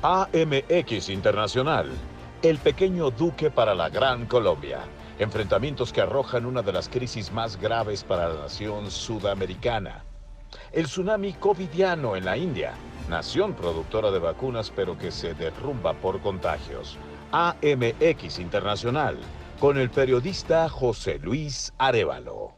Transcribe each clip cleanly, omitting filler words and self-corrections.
AMX Internacional, el pequeño Duque para la Gran Colombia. Enfrentamientos que arrojan una de las crisis más graves para la nación sudamericana. El tsunami covidiano en la India, nación productora de vacunas pero que se derrumba por contagios. AMX Internacional, con el periodista José Luis Arévalo.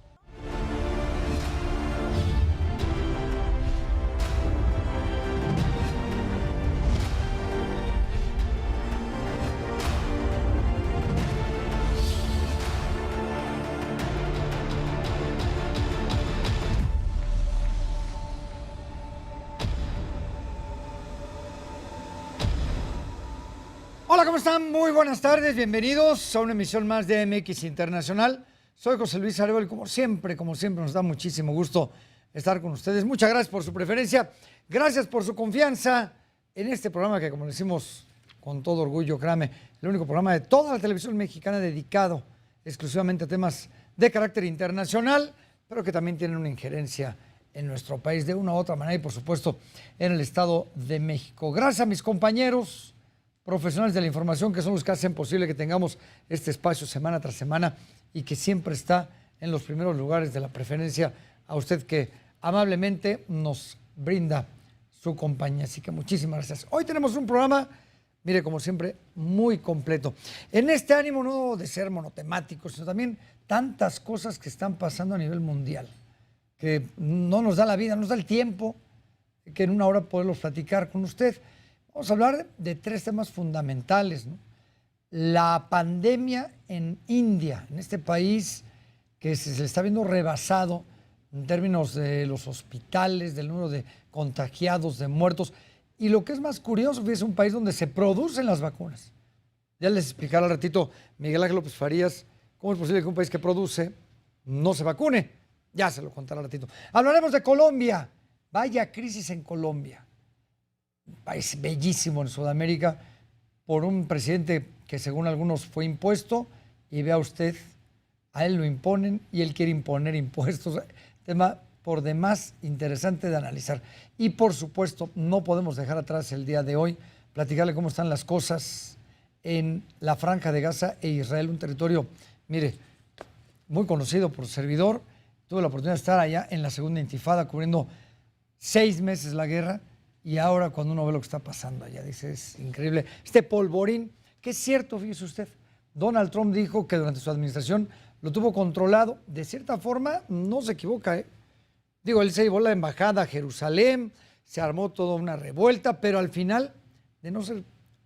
Hola, ¿cómo están? Muy buenas tardes, bienvenidos a una emisión más de MX Internacional. Soy José Luis Arévalo y como siempre nos da muchísimo gusto estar con ustedes. Muchas gracias por su preferencia, gracias por su confianza en este programa que, como decimos con todo orgullo, créame, el único programa de toda la televisión mexicana dedicado exclusivamente a temas de carácter internacional, pero que también tienen una injerencia en nuestro país de una u otra manera y, por supuesto, en el Estado de México. Gracias a mis compañeros profesionales de la información, que son los que hacen posible que tengamos este espacio semana tras semana y que siempre está en los primeros lugares de la preferencia a usted que amablemente nos brinda su compañía. Así que muchísimas gracias. Hoy tenemos un programa, mire, como siempre, muy completo. En este ánimo no de ser monotemáticos, sino también tantas cosas que están pasando a nivel mundial, que no nos da la vida, no nos da el tiempo, que en una hora podemos platicar con usted. Vamos a hablar de tres temas fundamentales, ¿no? La pandemia en India, en este país que se está viendo rebasado en términos de los hospitales, del número de contagiados, de muertos. Y lo que es más curioso, es un país donde se producen las vacunas. Ya les explicaré al ratito Miguel Ángel López Farías cómo es posible que un país que produce no se vacune. Ya se lo contaré al ratito. Hablaremos de Colombia. Vaya crisis en Colombia. Un país bellísimo en Sudamérica, por un presidente que según algunos fue impuesto, y vea usted, a él lo imponen y él quiere imponer impuestos. Tema por demás interesante de analizar. Y por supuesto, no podemos dejar atrás el día de hoy, platicarle cómo están las cosas en la Franja de Gaza e Israel, un territorio, mire, muy conocido por su servidor. Tuve la oportunidad de estar allá en la segunda intifada, cubriendo 6 meses la guerra. Y ahora cuando uno ve lo que está pasando allá, dice, es increíble. Este polvorín, que es cierto, fíjese usted, Donald Trump dijo que durante su administración lo tuvo controlado. De cierta forma, no se equivoca, ¿eh? Digo, él se llevó la embajada a Jerusalén, se armó toda una revuelta, pero al final, de no ser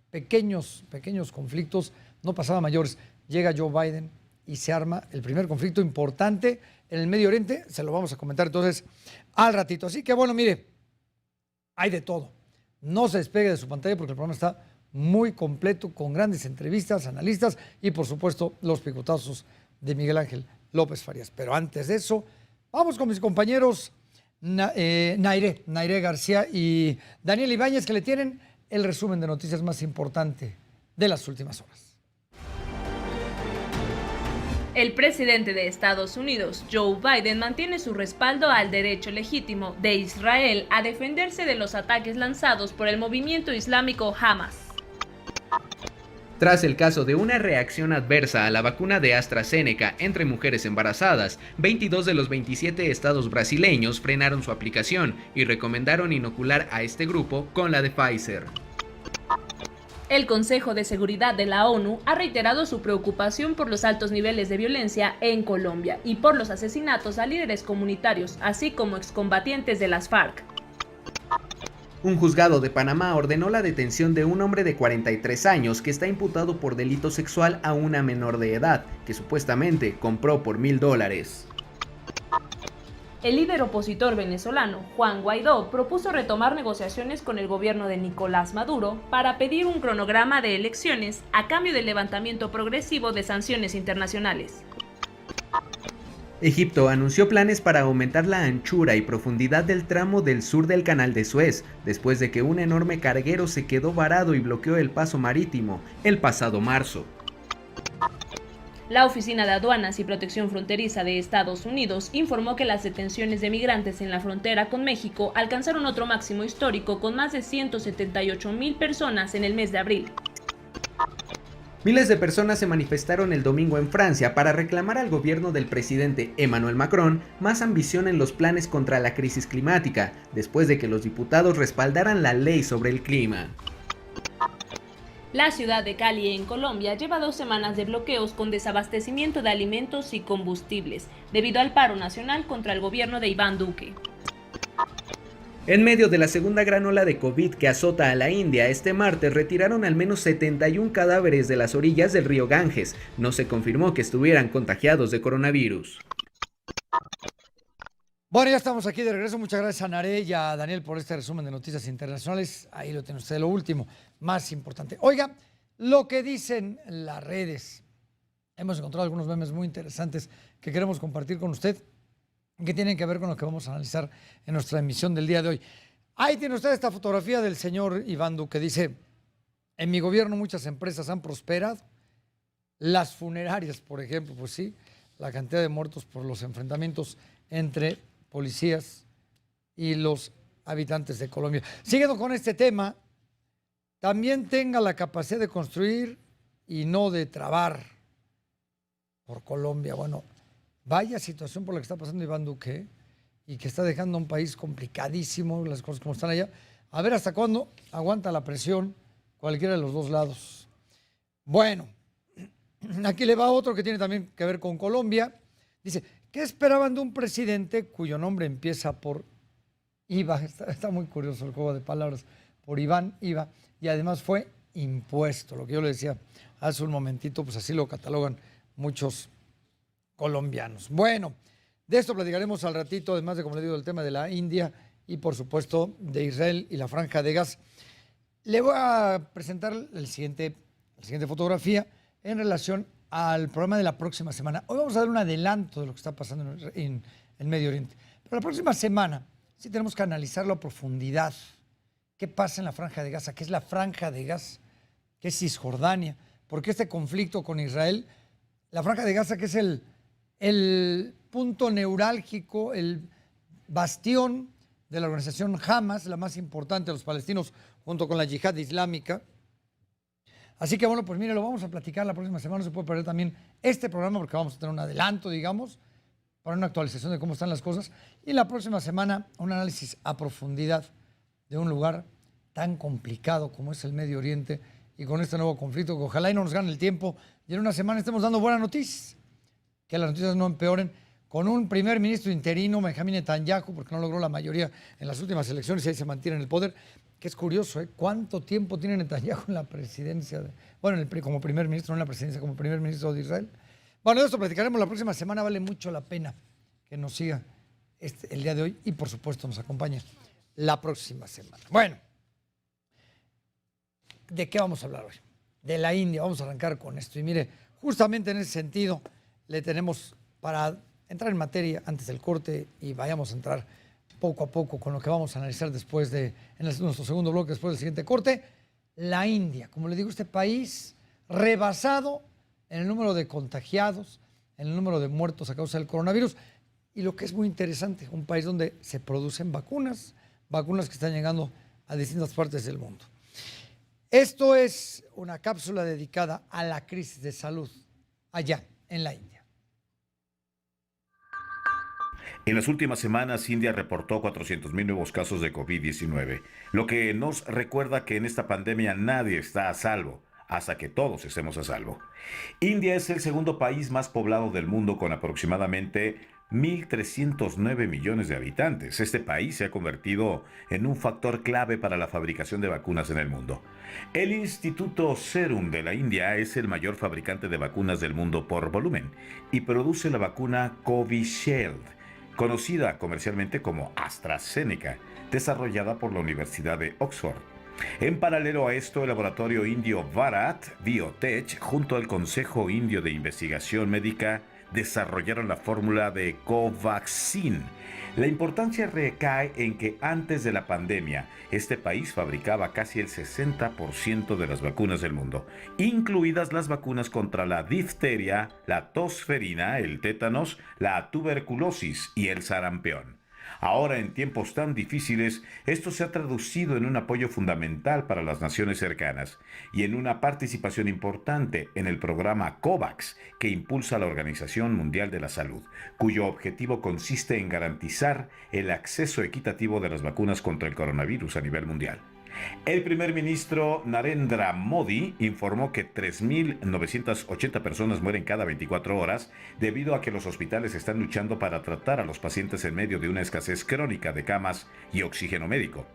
pequeños conflictos, no pasaba a mayores. Llega Joe Biden y se arma el primer conflicto importante en el Medio Oriente. Se lo vamos a comentar entonces al ratito. Así que bueno, mire, hay de todo. No se despegue de su pantalla porque el programa está muy completo, con grandes entrevistas, analistas y, por supuesto, los picotazos de Miguel Ángel López Farías. Pero antes de eso, vamos con mis compañeros Nairé García y Daniel Ibáñez, que le tienen el resumen de noticias más importante de las últimas horas. El presidente de Estados Unidos, Joe Biden, mantiene su respaldo al derecho legítimo de Israel a defenderse de los ataques lanzados por el movimiento islámico Hamas. Tras el caso de una reacción adversa a la vacuna de AstraZeneca entre mujeres embarazadas, 22 de los 27 estados brasileños frenaron su aplicación y recomendaron inocular a este grupo con la de Pfizer. El Consejo de Seguridad de la ONU ha reiterado su preocupación por los altos niveles de violencia en Colombia y por los asesinatos a líderes comunitarios, así como excombatientes de las FARC. Un juzgado de Panamá ordenó la detención de un hombre de 43 años que está imputado por delito sexual a una menor de edad, que supuestamente compró por $1,000. El líder opositor venezolano, Juan Guaidó, propuso retomar negociaciones con el gobierno de Nicolás Maduro para pedir un cronograma de elecciones a cambio del levantamiento progresivo de sanciones internacionales. Egipto anunció planes para aumentar la anchura y profundidad del tramo del sur del Canal de Suez, después de que un enorme carguero se quedó varado y bloqueó el paso marítimo el pasado marzo. La Oficina de Aduanas y Protección Fronteriza de Estados Unidos informó que las detenciones de migrantes en la frontera con México alcanzaron otro máximo histórico con más de 178,000 personas en el mes de abril. Miles de personas se manifestaron el domingo en Francia para reclamar al gobierno del presidente Emmanuel Macron más ambición en los planes contra la crisis climática, después de que los diputados respaldaran la ley sobre el clima. La ciudad de Cali, en Colombia, lleva 2 semanas de bloqueos con desabastecimiento de alimentos y combustibles, debido al paro nacional contra el gobierno de Iván Duque. En medio de la segunda gran ola de COVID que azota a la India, este martes retiraron al menos 71 cadáveres de las orillas del río Ganges. No se confirmó que estuvieran contagiados de coronavirus. Bueno, ya estamos aquí de regreso. Muchas gracias a Naré y a Daniel por este resumen de noticias internacionales. Ahí lo tiene usted, lo último, más importante. Oiga, lo que dicen las redes. Hemos encontrado algunos memes muy interesantes que queremos compartir con usted, que tienen que ver con lo que vamos a analizar en nuestra emisión del día de hoy. Ahí tiene usted esta fotografía del señor Iván Duque. Dice, en mi gobierno muchas empresas han prosperado. Las funerarias, por ejemplo, pues sí, la cantidad de muertos por los enfrentamientos entre policías y los habitantes de Colombia. Siguiendo con este tema, también tenga la capacidad de construir y no de trabar por Colombia. Bueno, vaya situación por la que está pasando Iván Duque y que está dejando a un país complicadísimo, las cosas como están allá. A ver hasta cuándo aguanta la presión cualquiera de los dos lados. Bueno, aquí le va otro que tiene también que ver con Colombia. Dice, ¿qué esperaban de un presidente cuyo nombre empieza por IVA? Está muy curioso el juego de palabras. Por Iván, IVA. Y además fue impuesto. Lo que yo le decía hace un momentito, pues así lo catalogan muchos colombianos. Bueno, de esto platicaremos al ratito, además de, como le digo, el tema de la India y, por supuesto, de Israel y la Franja de Gaza. Le voy a presentar la siguiente fotografía en relación al programa de la próxima semana. Hoy vamos a dar un adelanto de lo que está pasando en Medio Oriente. Pero la próxima semana sí tenemos que analizarlo a profundidad. ¿Qué pasa en la Franja de Gaza? ¿Qué es la Franja de Gaza? ¿Qué es Cisjordania? ¿Por qué este conflicto con Israel? La Franja de Gaza, que es el punto neurálgico, el bastión de la organización Hamas, la más importante de los palestinos, junto con la Yihad Islámica. Así que bueno, pues mire, lo vamos a platicar la próxima semana. No se puede perder también este programa porque vamos a tener un adelanto, digamos, para una actualización de cómo están las cosas. Y la próxima semana un análisis a profundidad de un lugar tan complicado como es el Medio Oriente y con este nuevo conflicto que ojalá y no nos gane el tiempo y en una semana estemos dando buenas noticias. Que las noticias no empeoren, con un primer ministro interino, Benjamín Netanyahu, porque no logró la mayoría en las últimas elecciones y ahí se mantiene en el poder, que es curioso, ¿eh? ¿Cuánto tiempo tiene Netanyahu en la presidencia? Como primer ministro, no en la presidencia, como primer ministro de Israel. Bueno, de esto platicaremos la próxima semana, vale mucho la pena que nos siga el día de hoy y por supuesto nos acompañe la próxima semana. Bueno, ¿de qué vamos a hablar hoy? De la India, vamos a arrancar con esto. Y mire, justamente en ese sentido le tenemos para entrar en materia antes del corte y vayamos a entrar poco a poco con lo que vamos a analizar después nuestro segundo bloque, después del siguiente corte, la India. Como le digo, este país rebasado en el número de contagiados, en el número de muertos a causa del coronavirus y lo que es muy interesante, un país donde se producen vacunas que están llegando a distintas partes del mundo. Esto es una cápsula dedicada a la crisis de salud allá en la India. En las últimas semanas, India reportó 400,000 nuevos casos de COVID-19, lo que nos recuerda que en esta pandemia nadie está a salvo, hasta que todos estemos a salvo. India es el segundo país más poblado del mundo con aproximadamente 1.309 millones de habitantes. Este país se ha convertido en un factor clave para la fabricación de vacunas en el mundo. El Instituto Serum de la India es el mayor fabricante de vacunas del mundo por volumen y produce la vacuna Covishield, conocida comercialmente como AstraZeneca, desarrollada por la Universidad de Oxford. En paralelo a esto, el laboratorio indio Bharat Biotech, junto al Consejo Indio de Investigación Médica, desarrollaron la fórmula de Covaxin. La importancia recae en que antes de la pandemia, este país fabricaba casi el 60% de las vacunas del mundo, incluidas las vacunas contra la difteria, la tosferina, el tétanos, la tuberculosis y el sarampión. Ahora, en tiempos tan difíciles, esto se ha traducido en un apoyo fundamental para las naciones cercanas y en una participación importante en el programa COVAX que impulsa la Organización Mundial de la Salud, cuyo objetivo consiste en garantizar el acceso equitativo de las vacunas contra el coronavirus a nivel mundial. El primer ministro Narendra Modi informó que 3.980 personas mueren cada 24 horas debido a que los hospitales están luchando para tratar a los pacientes en medio de una escasez crónica de camas y oxígeno médico.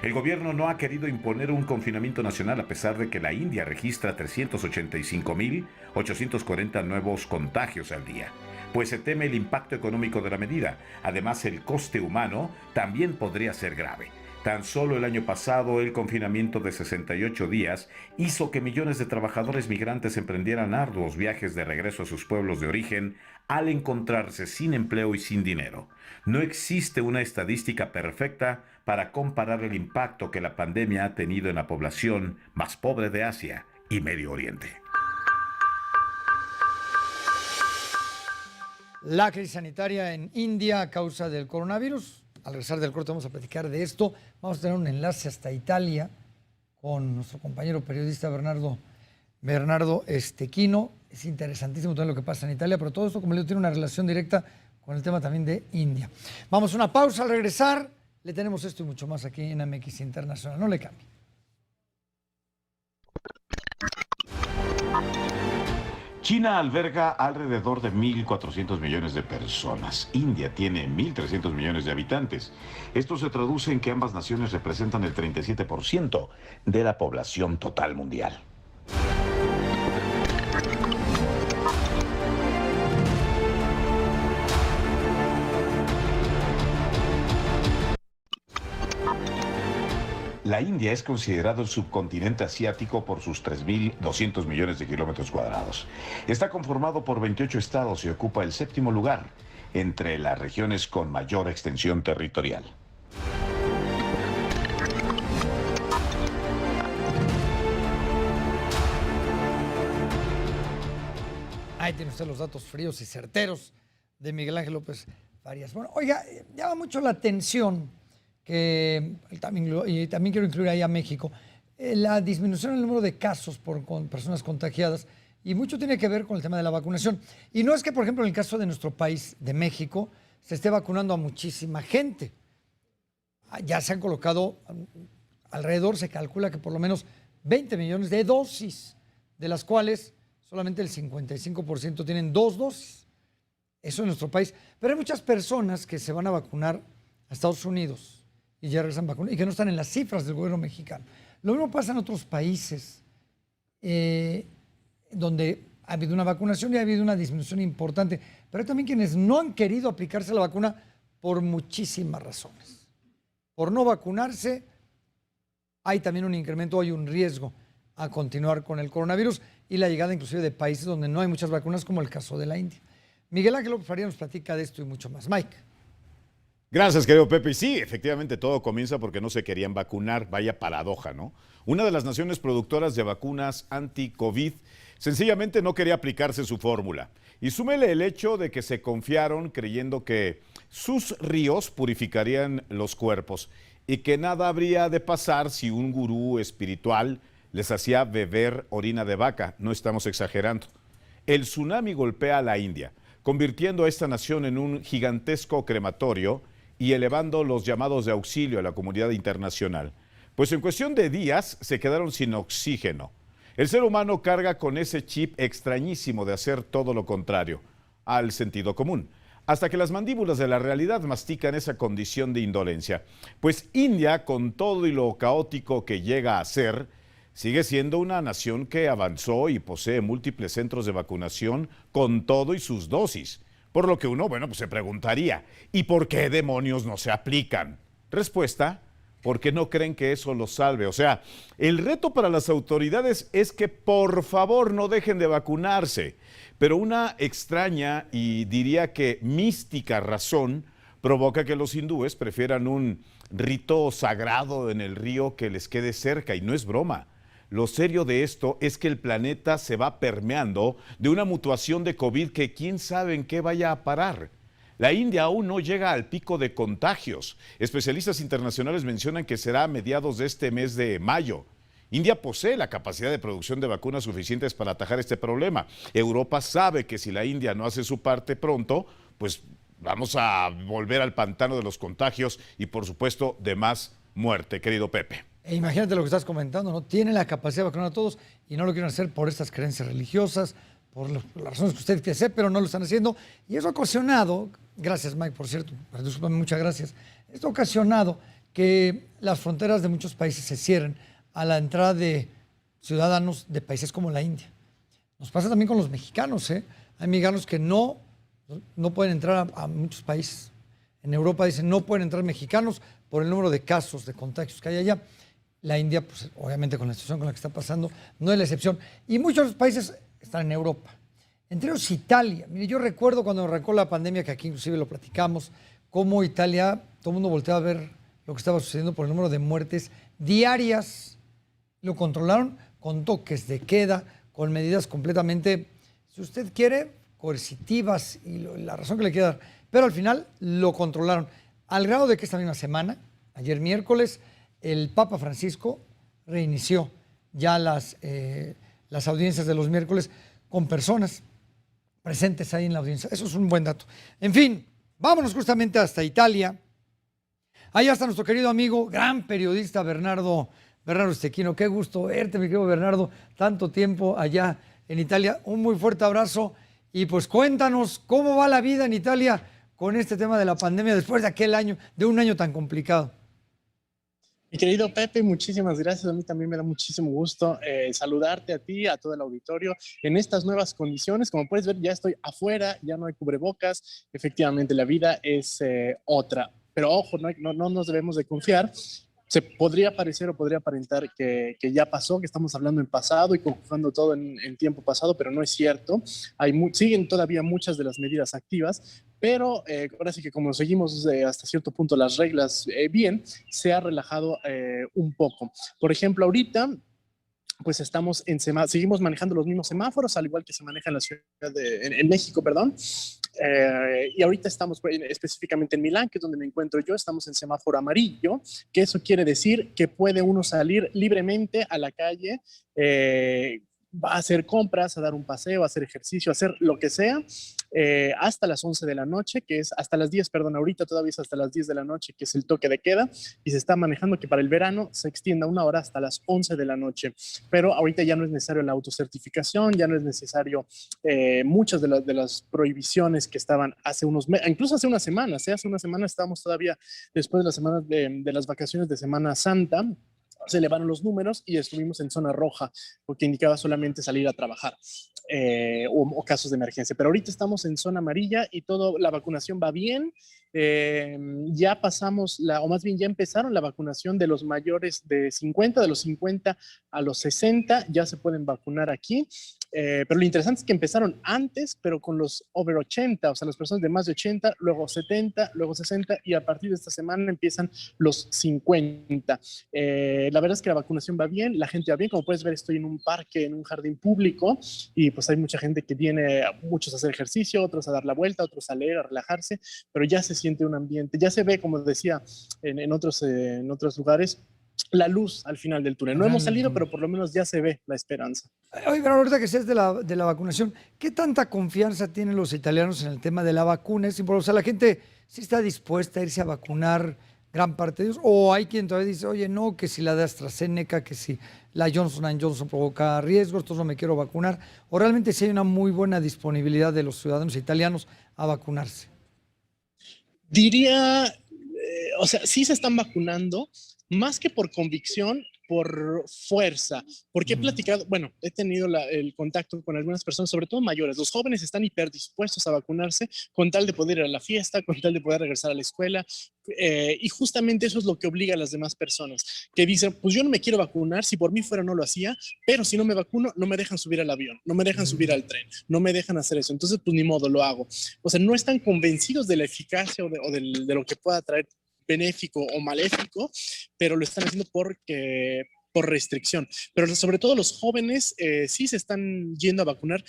El gobierno no ha querido imponer un confinamiento nacional a pesar de que la India registra 385.840 nuevos contagios al día, pues se teme el impacto económico de la medida. Además, el coste humano también podría ser grave. Tan solo el año pasado, el confinamiento de 68 días hizo que millones de trabajadores migrantes emprendieran arduos viajes de regreso a sus pueblos de origen al encontrarse sin empleo y sin dinero. No existe una estadística perfecta para comparar el impacto que la pandemia ha tenido en la población más pobre de Asia y Medio Oriente. La crisis sanitaria en India a causa del coronavirus. Al regresar del corte vamos a platicar de esto. Vamos a tener un enlace hasta Italia con nuestro compañero periodista Bernardo Quino. Es interesantísimo todo lo que pasa en Italia, pero todo esto, como le digo, tiene una relación directa con el tema también de India. Vamos a una pausa. Al regresar le tenemos esto y mucho más aquí en MX Internacional. No le cambie. China alberga alrededor de 1.400 millones de personas. India tiene 1.300 millones de habitantes. Esto se traduce en que ambas naciones representan el 37% de la población total mundial. La India es considerado el subcontinente asiático por sus 3.200 millones de kilómetros cuadrados. Está conformado por 28 estados y ocupa el 7º lugar entre las regiones con mayor extensión territorial. Ahí tiene usted los datos fríos y certeros de Miguel Ángel López Farías. Bueno, oiga, llama mucho la atención que también quiero incluir ahí a México, la disminución en el número de casos con personas contagiadas, y mucho tiene que ver con el tema de la vacunación. Y no es que, por ejemplo, en el caso de nuestro país, de México, se esté vacunando a muchísima gente. Ya se han colocado alrededor, se calcula que por lo menos 20 millones de dosis, de las cuales solamente el 55% tienen 2 dosis. Eso en nuestro país. Pero hay muchas personas que se van a vacunar a Estados Unidos y ya regresan vacunados y que no están en las cifras del gobierno mexicano. Lo mismo pasa en otros países donde ha habido una vacunación y ha habido una disminución importante, pero hay también quienes no han querido aplicarse la vacuna por muchísimas razones. Por no vacunarse hay también un incremento, hay un riesgo a continuar con el coronavirus y la llegada inclusive de países donde no hay muchas vacunas, como el caso de la India. Miguel Ángel López Farías nos platica de esto y mucho más. Mike. Gracias, querido Pepe. Y sí, efectivamente todo comienza porque no se querían vacunar. Vaya paradoja, ¿no? Una de las naciones productoras de vacunas anti-COVID sencillamente no quería aplicarse su fórmula. Y súmele el hecho de que se confiaron creyendo que sus ríos purificarían los cuerpos y que nada habría de pasar si un gurú espiritual les hacía beber orina de vaca. No estamos exagerando. El tsunami golpea a la India, convirtiendo a esta nación en un gigantesco crematorio y elevando los llamados de auxilio a la comunidad internacional. Pues en cuestión de días se quedaron sin oxígeno. El ser humano carga con ese chip extrañísimo de hacer todo lo contrario al sentido común, hasta que las mandíbulas de la realidad mastican esa condición de indolencia. Pues India, con todo y lo caótico que llega a ser, sigue siendo una nación que avanzó y posee múltiples centros de vacunación con todo y sus dosis. Por lo que uno, pues se preguntaría, ¿y por qué demonios no se aplican? Respuesta, porque no creen que eso los salve. O sea, el reto para las autoridades es que por favor no dejen de vacunarse, pero una extraña y diría que mística razón provoca que los hindúes prefieran un rito sagrado en el río que les quede cerca, y no es broma. Lo serio de esto es que el planeta se va permeando de una mutuación de COVID que quién sabe en qué vaya a parar. La India aún no llega al pico de contagios. Especialistas internacionales mencionan que será a mediados de este mes de mayo. India posee la capacidad de producción de vacunas suficientes para atajar este problema. Europa sabe que si la India no hace su parte pronto, pues vamos a volver al pantano de los contagios y, por supuesto, de más muerte, querido Pepe. E imagínate lo que estás comentando, ¿no? Tienen la capacidad de vacunar a todos y no lo quieren hacer por estas creencias religiosas, por las razones que usted quiere hacer, pero no lo están haciendo. Y eso ha ocasionado, gracias Mike, por cierto, discúlpame, muchas gracias, esto ha ocasionado que las fronteras de muchos países se cierren a la entrada de ciudadanos de países como la India. Nos pasa también con los mexicanos, ¿eh? Hay mexicanos que no pueden entrar a muchos países. En Europa dicen no pueden entrar mexicanos por el número de casos, de contagios que hay allá. La India, pues obviamente con la situación con la que está pasando, no es la excepción. Y muchos países están en Europa. Entre ellos Italia. Mire, yo recuerdo cuando arrancó la pandemia, que aquí inclusive lo platicamos, cómo Italia, todo el mundo volteaba a ver lo que estaba sucediendo por el número de muertes diarias. Lo controlaron con toques de queda, con medidas completamente, si usted quiere, coercitivas y la razón que le quiera dar. Pero al final lo controlaron. Al grado de que esta misma semana, ayer miércoles, el Papa Francisco reinició ya las audiencias de los miércoles con personas presentes ahí en la audiencia. Eso es un buen dato. En fin, vámonos justamente hasta Italia. Allá está nuestro querido amigo, gran periodista Bernardo Stecchino. Qué gusto verte, mi querido Bernardo. Tanto tiempo allá en Italia. Un muy fuerte abrazo. Y pues cuéntanos cómo va la vida en Italia con este tema de la pandemia después de aquel año, de un año tan complicado. Mi querido Pepe, muchísimas gracias. A mí también me da muchísimo gusto saludarte a ti, a todo el auditorio, en estas nuevas condiciones. Como puedes ver, ya estoy afuera, ya no hay cubrebocas. Efectivamente, la vida es otra. Pero ojo, no nos debemos de confiar. Se podría parecer o podría aparentar que ya pasó, que estamos hablando en pasado y conjugando todo en tiempo pasado, pero no es cierto. Siguen todavía muchas de las medidas activas, pero ahora sí que como seguimos hasta cierto punto las reglas bien, se ha relajado un poco. Por ejemplo, ahorita pues seguimos manejando los mismos semáforos, al igual que se maneja en la ciudad en México, perdón. Y ahorita estamos específicamente en Milán, que es donde me encuentro yo, estamos en semáforo amarillo, que eso quiere decir que puede uno salir libremente a la calle, va a hacer compras, a dar un paseo, a hacer ejercicio, a hacer lo que sea, hasta las 11 de la noche, que es hasta las 10, perdón, ahorita todavía es hasta las 10 de la noche, que es el toque de queda, y se está manejando que para el verano se extienda una hora hasta las 11 de la noche, pero ahorita ya no es necesario la autocertificación, ya no es necesario muchas de las prohibiciones que estaban hace unos meses, incluso hace unas semanas, hace una semana estábamos todavía después de las semanas de las vacaciones de Semana Santa, se elevaron los números y estuvimos en zona roja, porque indicaba solamente salir a trabajar o casos de emergencia. Pero ahorita estamos en zona amarilla y la vacunación va bien. Ya pasamos, o más bien ya empezaron la vacunación de los mayores de 50, de los 50 a los 60, ya se pueden vacunar aquí. Pero lo interesante es que empezaron antes, pero con los over 80, o sea, las personas de más de 80, luego 70, luego 60 y a partir de esta semana empiezan los 50. La verdad es que la vacunación va bien, la gente va bien. Como puedes ver, estoy en un parque, en un jardín público y pues hay mucha gente que viene, muchos a hacer ejercicio, otros a dar la vuelta, otros a leer, a relajarse, pero ya se siente un ambiente, ya se ve, como decía en otros lugares, la luz al final del túnel. No hemos salido, pero por lo menos ya se ve la esperanza. Oye, pero ahorita que seas de la vacunación, ¿qué tanta confianza tienen los italianos en el tema de la vacuna? O sea, la gente sí está dispuesta a irse a vacunar, gran parte de ellos, o hay quien todavía dice, oye, no, que si la de AstraZeneca, que si la Johnson & Johnson provoca riesgos, entonces no me quiero vacunar, o realmente sí hay una muy buena disponibilidad de los ciudadanos italianos a vacunarse. Diría, o sea, sí se están vacunando, más que por convicción, por fuerza, porque he platicado, bueno, he tenido el contacto con algunas personas, sobre todo mayores. Los jóvenes están hiperdispuestos a vacunarse con tal de poder ir a la fiesta, con tal de poder regresar a la escuela, y justamente eso es lo que obliga a las demás personas, que dicen, pues yo no me quiero vacunar, si por mí fuera no lo hacía, pero si no me vacuno, no me dejan subir al avión, no me dejan subir al tren, no me dejan hacer eso, entonces pues ni modo, lo hago. O sea, no están convencidos de la eficacia o de lo que pueda traer benéfico o maléfico, pero lo están haciendo por restricción. Pero sobre todo los jóvenes sí se están yendo a vacunar.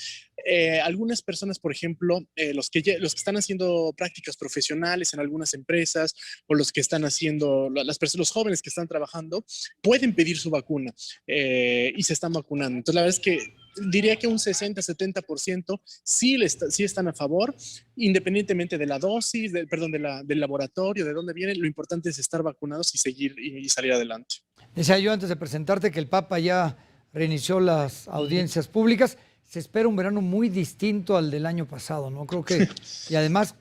Algunas personas, por ejemplo, los que están haciendo prácticas profesionales en algunas empresas o los que están haciendo, los jóvenes que están trabajando, pueden pedir su vacuna y se están vacunando. Entonces, la verdad es que diría que un 60-70% sí están a favor, independientemente de la dosis, del laboratorio, de dónde viene. Lo importante es estar vacunados y seguir y salir adelante. Decía yo antes de presentarte que el Papa ya reinició las audiencias públicas. Se espera un verano muy distinto al del año pasado, ¿no? Creo que, y además,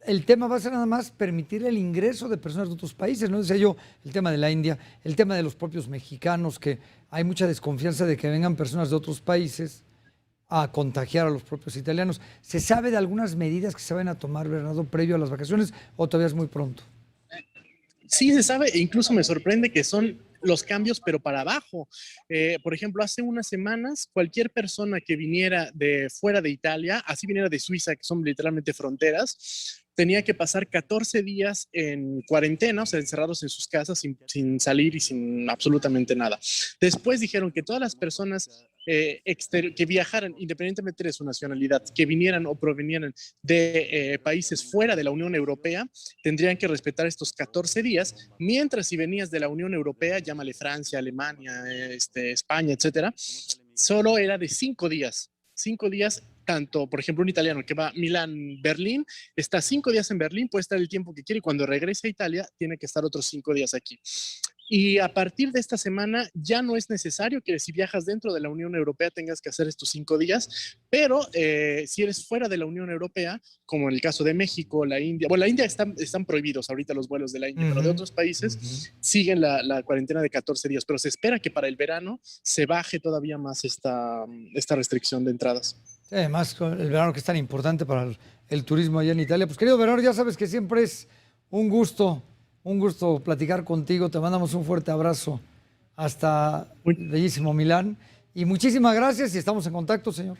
el tema va a ser nada más permitir el ingreso de personas de otros países, ¿no? Decía yo, el tema de la India, el tema de los propios mexicanos, que hay mucha desconfianza de que vengan personas de otros países a contagiar a los propios italianos. ¿Se sabe de algunas medidas que se van a tomar, Bernardo, previo a las vacaciones, o todavía es muy pronto? Sí se sabe, e incluso me sorprende que son los cambios, pero para abajo. Por ejemplo, hace unas semanas, cualquier persona que viniera de fuera de Italia, así viniera de Suiza, que son literalmente fronteras, tenía que pasar 14 días en cuarentena, o sea, encerrados en sus casas sin salir y sin absolutamente nada. Después dijeron que todas las personas que viajaran, independientemente de su nacionalidad, que vinieran o provenieran de países fuera de la Unión Europea, tendrían que respetar estos 14 días, mientras si venías de la Unión Europea, llámale Francia, Alemania, España, etcétera, solo era de 5 días. 5 días, tanto, por ejemplo, un italiano que va a Milán, Berlín, está 5 días en Berlín, puede estar el tiempo que quiere, y cuando regrese a Italia, tiene que estar otros 5 días aquí. Y a partir de esta semana ya no es necesario que si viajas dentro de la Unión Europea tengas que hacer estos 5 días, pero si eres fuera de la Unión Europea, como en el caso de México, la India, bueno, la India están prohibidos ahorita los vuelos de la India, pero de otros países siguen la cuarentena de 14 días, pero se espera que para el verano se baje todavía más esta restricción de entradas. Sí, además, el verano que es tan importante para el turismo allá en Italia. Pues querido Bernardo, ya sabes que siempre es un gusto platicar contigo. Te mandamos un fuerte abrazo hasta el bellísimo Milán. Y muchísimas gracias y estamos en contacto, señor.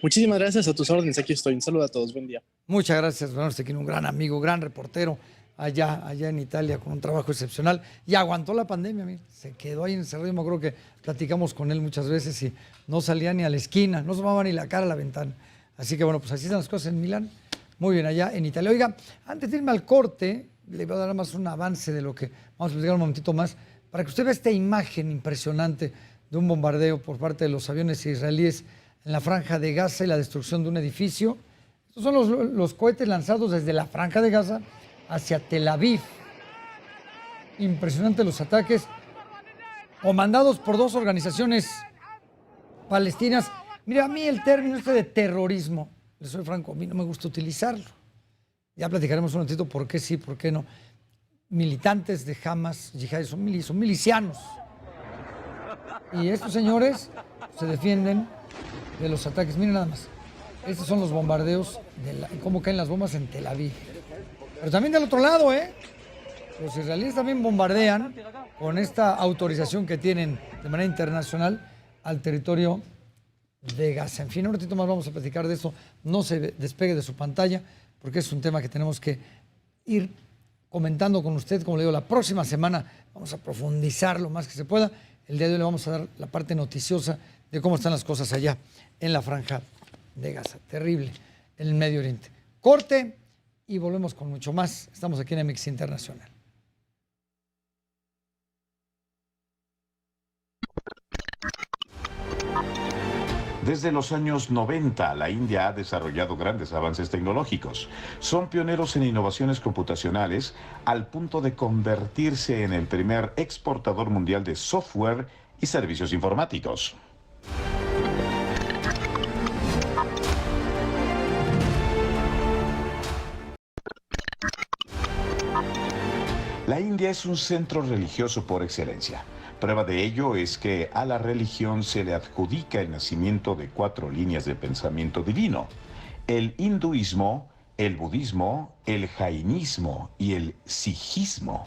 Muchísimas gracias, a tus órdenes, aquí estoy. Un saludo a todos, buen día. Muchas gracias, Bernardo Stequino, un gran amigo, gran reportero allá en Italia con un trabajo excepcional y aguantó la pandemia, mira, se quedó ahí encerrado. Me acuerdo que platicamos con él muchas veces y no salía ni a la esquina, no asomaba ni la cara a la ventana. Así que bueno, pues así están las cosas en Milán, muy bien allá en Italia. Oiga, antes de irme al corte, le voy a dar más un avance de lo que vamos a platicar un momentito más, para que usted vea esta imagen impresionante de un bombardeo por parte de los aviones israelíes en la Franja de Gaza y la destrucción de un edificio. Estos son los cohetes lanzados desde la Franja de Gaza hacia Tel Aviv. Impresionante los ataques, comandados por dos organizaciones palestinas. Mira, a mí el término de terrorismo, le soy franco, a mí no me gusta utilizarlo. Ya platicaremos un ratito por qué sí, por qué no. Militantes de Hamas, yihadis, son milicianos. Y estos señores se defienden de los ataques. Miren nada más. Estos son los bombardeos, cómo caen las bombas en Tel Aviv. Pero también del otro lado, los israelíes también bombardean con esta autorización que tienen de manera internacional al territorio de Gaza. En fin, un ratito más vamos a platicar de eso. No se despegue de su pantalla, porque es un tema que tenemos que ir comentando con usted. Como le digo, la próxima semana vamos a profundizar lo más que se pueda. El día de hoy le vamos a dar la parte noticiosa de cómo están las cosas allá en la Franja de Gaza. Terrible, en el Medio Oriente. Corte y volvemos con mucho más. Estamos aquí en MX Internacional. Desde los años 90, la India ha desarrollado grandes avances tecnológicos. Son pioneros en innovaciones computacionales al punto de convertirse en el primer exportador mundial de software y servicios informáticos. La India es un centro religioso por excelencia. Prueba de ello es que a la religión se le adjudica el nacimiento de 4 líneas de pensamiento divino: el hinduismo, el budismo, el jainismo y el sijismo.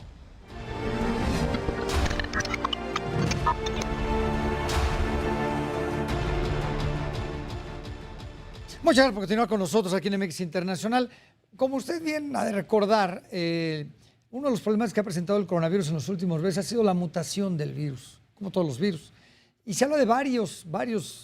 Muchas gracias por continuar con nosotros aquí en MX Internacional. Como usted bien ha de recordar, uno de los problemas que ha presentado el coronavirus en los últimos meses ha sido la mutación del virus, como todos los virus. Y se habla de varias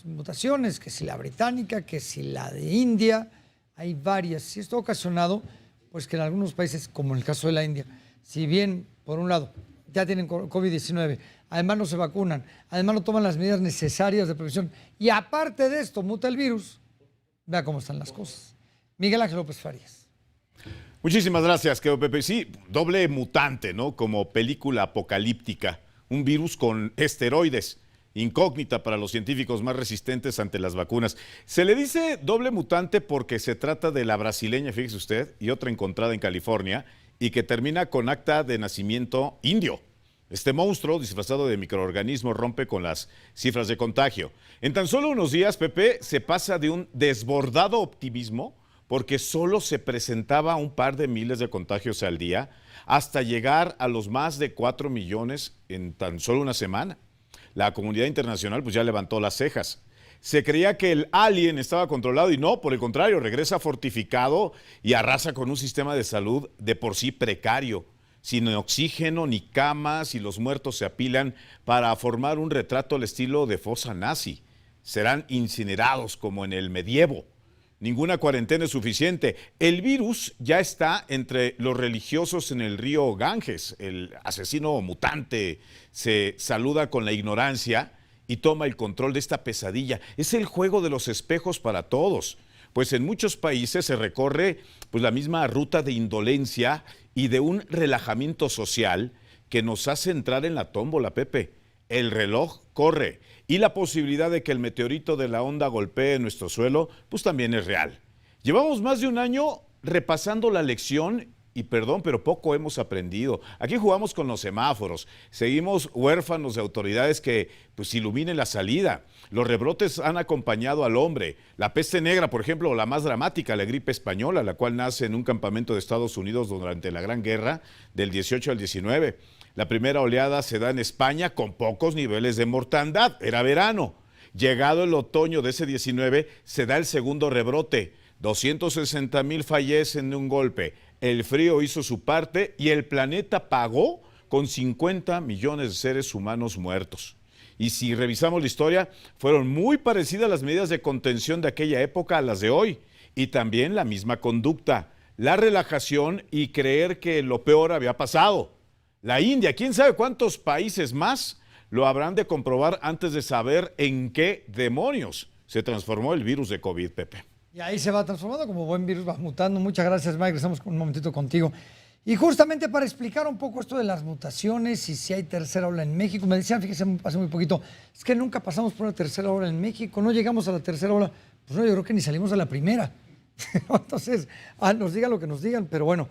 mutaciones, que si la británica, que si la de India, hay varias. Y esto ha ocasionado pues, que en algunos países, como en el caso de la India, si bien, por un lado, ya tienen COVID-19, además no se vacunan, además no toman las medidas necesarias de prevención, y aparte de esto, muta el virus, vea cómo están las cosas. Miguel Ángel López Farías. Muchísimas gracias, querido Pepe. Sí, doble mutante, ¿no? Como película apocalíptica. Un virus con esteroides. Incógnita para los científicos más resistentes ante las vacunas. Se le dice doble mutante porque se trata de la brasileña, fíjese usted, y otra encontrada en California, y que termina con acta de nacimiento indio. Este monstruo, disfrazado de microorganismo, rompe con las cifras de contagio. En tan solo unos días, Pepe, se pasa de un desbordado optimismo, porque solo se presentaba un par de miles de contagios al día, hasta llegar a los más de 4 millones en tan solo una semana. La comunidad internacional pues ya levantó las cejas. Se creía que el alien estaba controlado y no, por el contrario, regresa fortificado y arrasa con un sistema de salud de por sí precario, sin oxígeno ni camas, y los muertos se apilan para formar un retrato al estilo de fosa nazi. Serán incinerados como en el medievo. Ninguna cuarentena es suficiente. El virus ya está entre los religiosos en el río Ganges. El asesino mutante se saluda con la ignorancia y toma el control de esta pesadilla. Es el juego de los espejos para todos, pues en muchos países se recorre pues, la misma ruta de indolencia y de un relajamiento social que nos hace entrar en la tómbola, Pepe. El reloj corre y la posibilidad de que el meteorito de la onda golpee nuestro suelo, pues también es real. Llevamos más de un año repasando la lección y perdón, pero poco hemos aprendido. Aquí jugamos con los semáforos, seguimos huérfanos de autoridades que pues iluminen la salida. Los rebrotes han acompañado al hombre. La peste negra, por ejemplo, o la más dramática, la gripe española, la cual nace en un campamento de Estados Unidos durante la Gran Guerra del 18 al 19. La primera oleada se da en España con pocos niveles de mortandad, era verano. Llegado el otoño de ese 19, se da el segundo rebrote. 260,000 fallecen de un golpe. El frío hizo su parte y el planeta pagó con 50 millones de seres humanos muertos. Y si revisamos la historia, fueron muy parecidas las medidas de contención de aquella época a las de hoy. Y también la misma conducta, la relajación y creer que lo peor había pasado. La India, quién sabe cuántos países más lo habrán de comprobar antes de saber en qué demonios se transformó el virus de COVID, Pepe. Y ahí se va transformando como buen virus, va mutando. Muchas gracias, Mike. Estamos un momentito contigo. Y justamente para explicar un poco esto de las mutaciones y si hay tercera ola en México, me decían, fíjese, hace muy poquito, es que nunca pasamos por una tercera ola en México, no llegamos a la tercera ola. Pues no, yo creo que ni salimos de la primera. Entonces, nos digan lo que nos digan, pero bueno,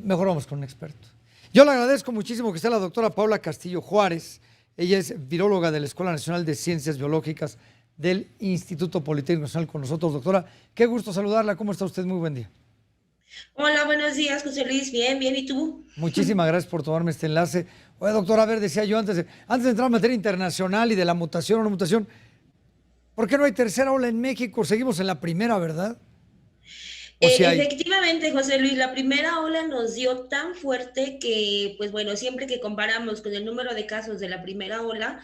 mejor vamos con un experto. Yo le agradezco muchísimo que esté la doctora Paula Castillo Juárez. Ella es viróloga de la Escuela Nacional de Ciencias Biológicas del Instituto Politécnico Nacional con nosotros. Doctora, qué gusto saludarla. ¿Cómo está usted? Muy buen día. Hola, buenos días, José Luis. Bien, bien. ¿Y tú? Muchísimas gracias por tomarme este enlace. Oye, doctora, a ver, decía yo antes de entrar en materia internacional y de la mutación o no mutación, ¿por qué no hay tercera ola en México? Seguimos en la primera, ¿verdad? Efectivamente, José Luis, la primera ola nos dio tan fuerte que, pues bueno, siempre que comparamos con el número de casos de la primera ola,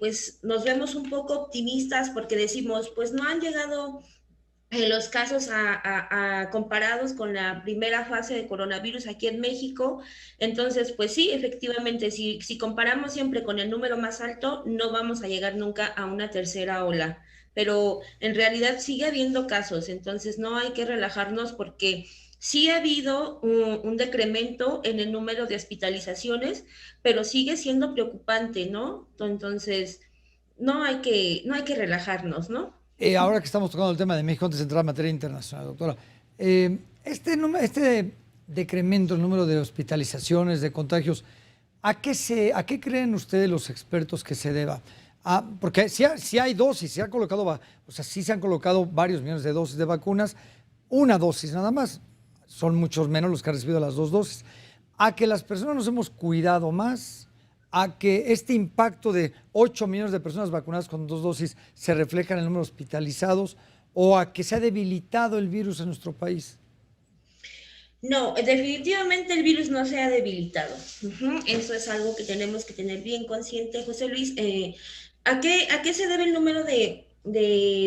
pues nos vemos un poco optimistas porque decimos, pues no han llegado los casos comparados con la primera fase de coronavirus aquí en México. Entonces, pues sí, efectivamente, si comparamos siempre con el número más alto, no vamos a llegar nunca a una tercera ola. Pero en realidad sigue habiendo casos, entonces no hay que relajarnos porque sí ha habido un decremento en el número de hospitalizaciones, pero sigue siendo preocupante, ¿no? Entonces, no hay que relajarnos, ¿no? Ahora que estamos tocando el tema de México, antes de entrar en materia internacional, doctora, este decremento, el número de hospitalizaciones, de contagios, ¿A qué creen ustedes los expertos que se deba? Porque si hay dosis, sí se han colocado varios millones de dosis de vacunas, una dosis nada más. Son muchos menos los que han recibido las 2 dosis. A que las personas nos hemos cuidado más, a que este impacto de 8 millones de personas vacunadas con 2 dosis se refleja en el número de hospitalizados, o a que se ha debilitado el virus en nuestro país. No, definitivamente el virus no se ha debilitado. Eso es algo que tenemos que tener bien consciente, José Luis. ¿A qué se debe el número de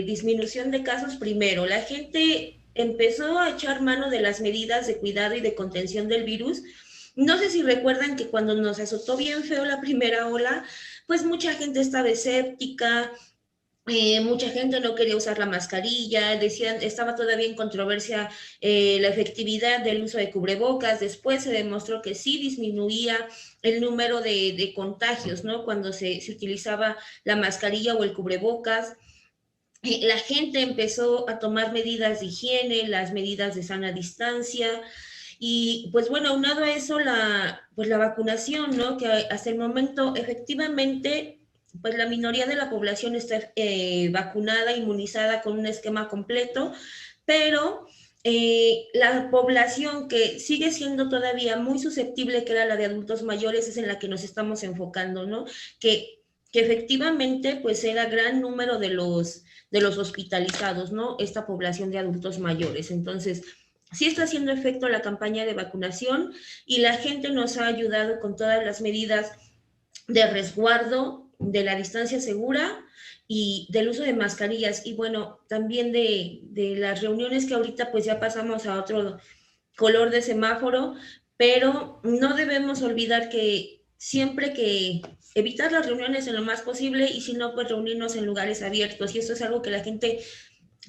disminución de casos? Primero, la gente empezó a echar mano de las medidas de cuidado y de contención del virus. No sé si recuerdan que cuando nos azotó bien feo la primera ola, pues mucha gente estaba escéptica, mucha gente no quería usar la mascarilla, estaba todavía en controversia la efectividad del uso de cubrebocas. Después se demostró que sí disminuía el número de contagios, ¿no? Cuando se utilizaba la mascarilla o el cubrebocas. La gente empezó a tomar medidas de higiene, las medidas de sana distancia. Y pues bueno, aunado a eso, la vacunación, ¿no? Que hasta el momento efectivamente pues la minoría de la población está vacunada, inmunizada con un esquema completo, pero la población que sigue siendo todavía muy susceptible, que era la de adultos mayores, es en la que nos estamos enfocando, ¿no? Que efectivamente pues era gran número de los hospitalizados, ¿no? Esta población de adultos mayores. Entonces, sí está haciendo efecto la campaña de vacunación y la gente nos ha ayudado con todas las medidas de resguardo, de la distancia segura y del uso de mascarillas. Y bueno, también de las reuniones, que ahorita pues ya pasamos a otro color de semáforo, pero no debemos olvidar que siempre que evitar las reuniones en lo más posible, y si no, pues reunirnos en lugares abiertos. Y eso es algo que la gente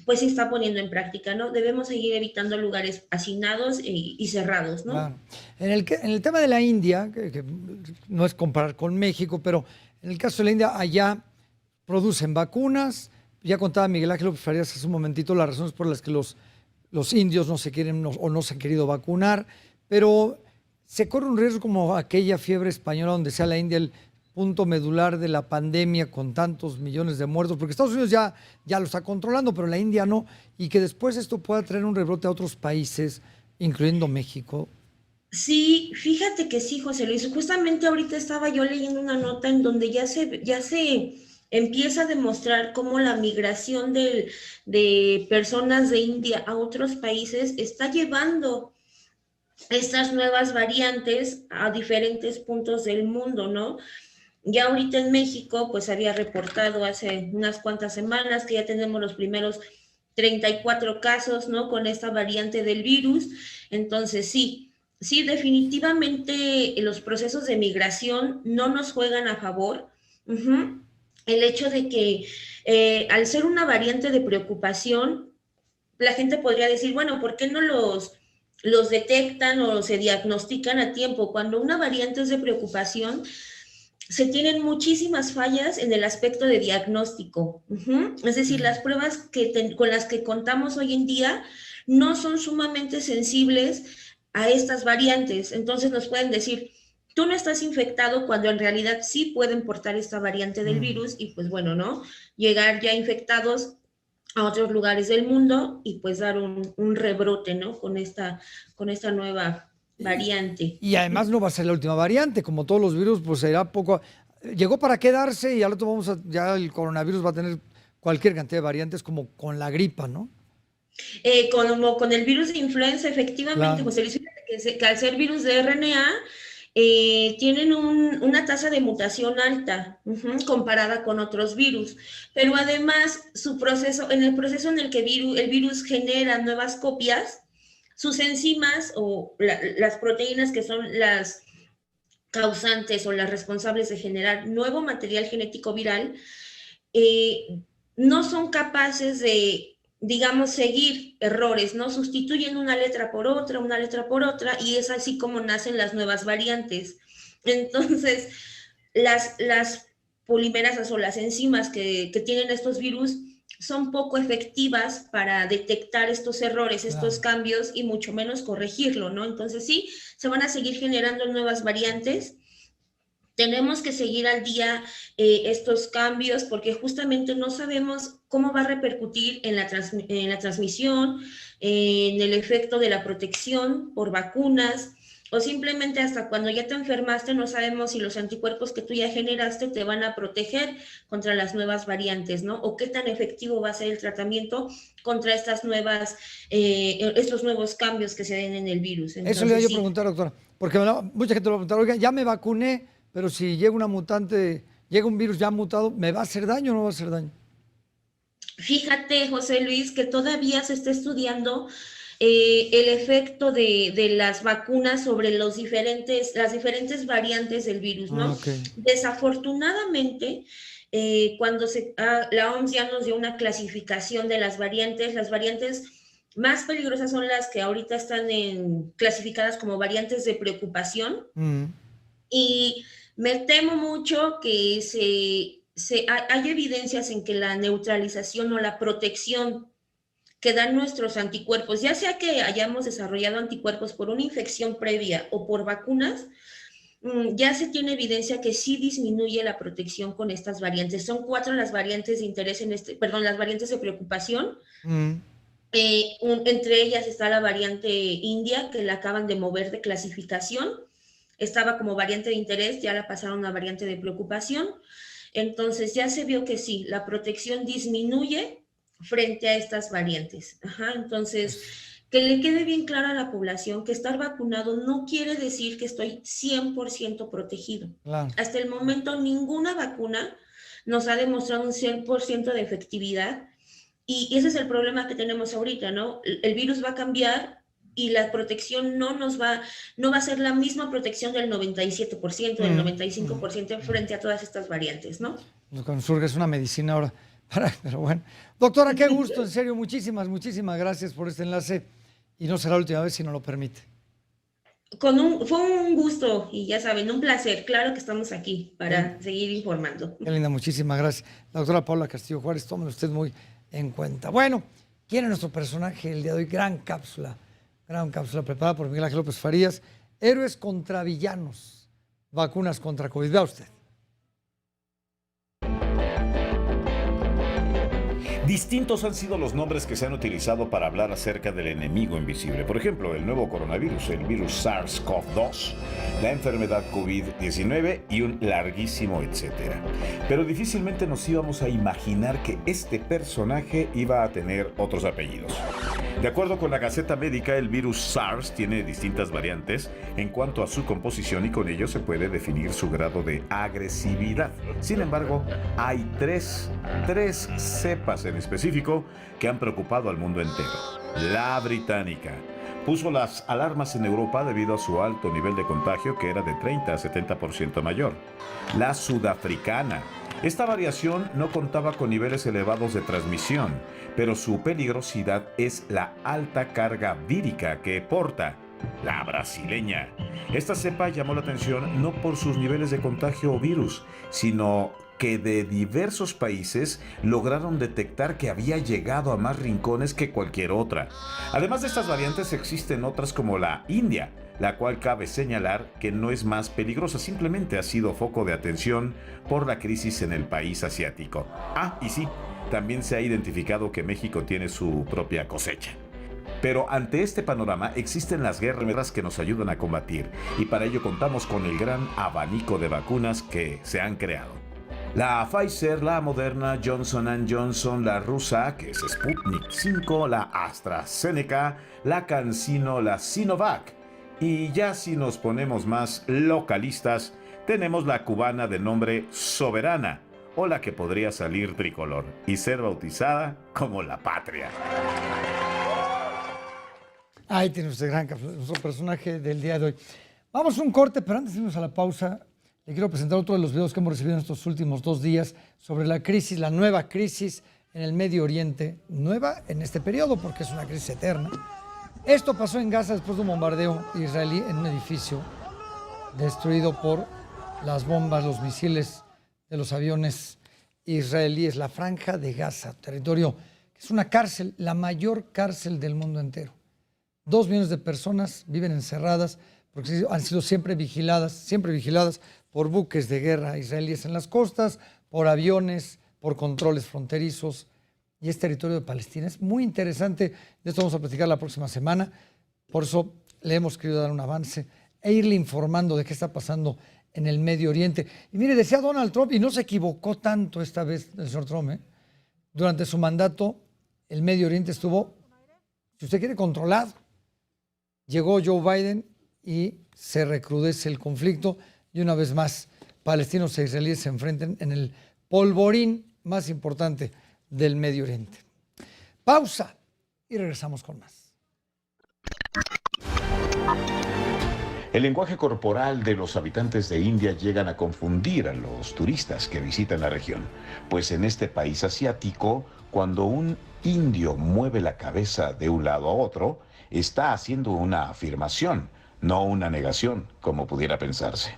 pues sí está poniendo en práctica, ¿no? Debemos seguir evitando lugares hacinados y cerrados, ¿no? Claro. En el tema de la India, que no es comparar con México, pero en el caso de la India, allá producen vacunas. Ya contaba Miguel Ángel López Farías hace un momentito las razones por las que los indios no se quieren o no se han querido vacunar, pero se corre un riesgo como aquella fiebre española, donde sea la India el punto medular de la pandemia con tantos millones de muertos, porque Estados Unidos ya lo está controlando, pero la India no, y que después esto pueda traer un rebrote a otros países, incluyendo México. Sí, fíjate que sí, José Luis. Justamente ahorita estaba yo leyendo una nota en donde ya se empieza a demostrar cómo la migración de personas de India a otros países está llevando estas nuevas variantes a diferentes puntos del mundo, ¿no? Ya ahorita en México, pues había reportado hace unas cuantas semanas que ya tenemos los primeros 34 casos, ¿no? Con esta variante del virus. Entonces, sí, definitivamente los procesos de migración no nos juegan a favor. El hecho de que al ser una variante de preocupación, la gente podría decir, bueno, ¿por qué no los detectan o se diagnostican a tiempo? Cuando una variante es de preocupación, se tienen muchísimas fallas en el aspecto de diagnóstico. Es decir, las pruebas con las que contamos hoy en día no son sumamente sensibles a estas variantes. Entonces nos pueden decir, tú no estás infectado, cuando en realidad sí pueden portar esta variante del virus, y pues bueno, ¿no? Llegar ya infectados a otros lugares del mundo y pues dar un rebrote, ¿no? Con esta nueva variante. Y además no va a ser la última variante, como todos los virus, pues será poco. Llegó para quedarse y al otro ya el coronavirus va a tener cualquier cantidad de variantes, como con la gripa, ¿no? Como con el virus de influenza, efectivamente, claro. José Luis, que al ser virus de RNA, tienen una tasa de mutación alta comparada con otros virus, pero además en el proceso en el que el virus genera nuevas copias, sus enzimas o las proteínas que son las causantes o las responsables de generar nuevo material genético viral, no son capaces de, digamos, seguir errores, ¿no? Sustituyen una letra por otra, y es así como nacen las nuevas variantes. Entonces, las polimerasas o las enzimas que tienen estos virus son poco efectivas para detectar estos errores, estos cambios, y mucho menos corregirlo, ¿no? Entonces sí, se van a seguir generando nuevas variantes, Tenemos que seguir al día estos cambios porque justamente no sabemos cómo va a repercutir en la transmisión, en el efecto de la protección por vacunas, o simplemente hasta cuando ya te enfermaste no sabemos si los anticuerpos que tú ya generaste te van a proteger contra las nuevas variantes, ¿no? O qué tan efectivo va a ser el tratamiento contra estos nuevos cambios que se den en el virus. Entonces, eso le iba yo a preguntar, doctora, porque mucha gente lo va a preguntar, oiga, ya me vacuné, pero si llega una mutante, llega un virus ya mutado, ¿me va a hacer daño o no va a hacer daño? Fíjate, José Luis, que todavía se está estudiando el efecto de las vacunas sobre las diferentes variantes del virus, ¿no? Okay. Desafortunadamente, cuando la OMS ya nos dio una clasificación de las variantes más peligrosas son las que ahorita están clasificadas como variantes de preocupación. Y me temo mucho que hay evidencias en que la neutralización o la protección que dan nuestros anticuerpos, ya sea que hayamos desarrollado anticuerpos por una infección previa o por vacunas, ya se tiene evidencia que sí disminuye la protección con estas variantes. Son 4 las variantes de interés las variantes de preocupación. Entre ellas está la variante India, que la acaban de mover de clasificación. Estaba como variante de interés, ya la pasaron a variante de preocupación. Entonces ya se vio que sí, la protección disminuye frente a estas variantes. Entonces, que le quede bien claro a la población que estar vacunado no quiere decir que estoy 100% protegido. Claro. Hasta el momento ninguna vacuna nos ha demostrado un 100% de efectividad y ese es el problema que tenemos ahorita, ¿no? El virus va a cambiar y la protección no va a ser la misma protección del 97%, del 95% frente a todas estas variantes, ¿no? Lo que nos surge es una medicina ahora. Pero bueno. Doctora, qué gusto, en serio, muchísimas gracias por este enlace y no será la última vez si nos lo permite. Fue un gusto y ya saben, un placer. Claro que estamos aquí para seguir informando. Qué linda, muchísimas gracias. La doctora Paula Castillo Juárez, tómelo usted muy en cuenta. Bueno, ¿quién es nuestro personaje el día de hoy? Gran cápsula preparada por Miguel Ángel López Farías. Héroes contra villanos, vacunas contra COVID. Vea usted. Distintos han sido los nombres que se han utilizado para hablar acerca del enemigo invisible. Por ejemplo, el nuevo coronavirus, el virus SARS-CoV-2, la enfermedad COVID-19 y un larguísimo etcétera. Pero difícilmente nos íbamos a imaginar que este personaje iba a tener otros apellidos. De acuerdo con la Gaceta Médica, el virus SARS tiene distintas variantes en cuanto a su composición y con ello se puede definir su grado de agresividad. Sin embargo, hay tres cepas en específico que han preocupado al mundo entero. La británica puso las alarmas en Europa debido a su alto nivel de contagio, que era de 30 a 70% mayor. La sudafricana. Esta variación no contaba con niveles elevados de transmisión, pero su peligrosidad es la alta carga vírica que porta. La brasileña. Esta cepa llamó la atención no por sus niveles de contagio o virus, sino que de diversos países lograron detectar que había llegado a más rincones que cualquier otra. Además de estas variantes existen otras como la India, la cual cabe señalar que no es más peligrosa, simplemente ha sido foco de atención por la crisis en el país asiático. Y sí, también se ha identificado que México tiene su propia cosecha. Pero ante este panorama existen las guerras que nos ayudan a combatir y para ello contamos con el gran abanico de vacunas que se han creado. La Pfizer, la Moderna, Johnson & Johnson, la rusa, que es Sputnik 5, la AstraZeneca, la CanSino, la Sinovac. Y ya si nos ponemos más localistas, tenemos la cubana de nombre Soberana, o la que podría salir tricolor y ser bautizada como la Patria. Ahí tiene usted nuestro personaje del día de hoy. Vamos a un corte, pero antes de irnos a la pausa, le quiero presentar otro de los videos que hemos recibido en estos últimos 2 días sobre la crisis, la nueva crisis en el Medio Oriente. Nueva en este periodo porque es una crisis eterna. Esto pasó en Gaza después de un bombardeo israelí en un edificio destruido por las bombas, los misiles de los aviones israelíes. La Franja de Gaza, territorio que es una cárcel, la mayor cárcel del mundo entero. 2 millones de personas viven encerradas porque han sido siempre vigiladas por buques de guerra israelíes en las costas, por aviones, por controles fronterizos. Y es territorio de Palestina. Es muy interesante. De esto vamos a platicar la próxima semana. Por eso le hemos querido dar un avance e irle informando de qué está pasando en el Medio Oriente. Y mire, decía Donald Trump, y no se equivocó tanto esta vez el señor Trump, durante su mandato el Medio Oriente estuvo, si usted quiere, controlado. Llegó Joe Biden y se recrudece el conflicto y una vez más palestinos e israelíes se enfrentan en el polvorín más importante del Medio Oriente. Pausa y regresamos con más. El lenguaje corporal de los habitantes de India llegan a confundir a los turistas que visitan la región, pues en este país asiático, cuando un indio mueve la cabeza de un lado a otro, está haciendo una afirmación, no una negación, como pudiera pensarse.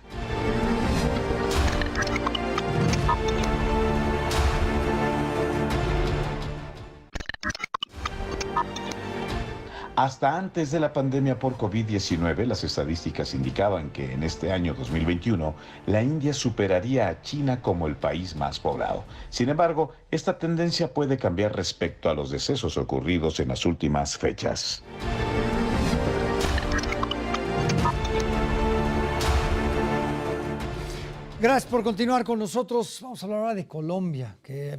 Hasta antes de la pandemia por COVID-19, las estadísticas indicaban que en este año 2021, la India superaría a China como el país más poblado. Sin embargo, esta tendencia puede cambiar respecto a los decesos ocurridos en las últimas fechas. Gracias por continuar con nosotros. Vamos a hablar ahora de Colombia, que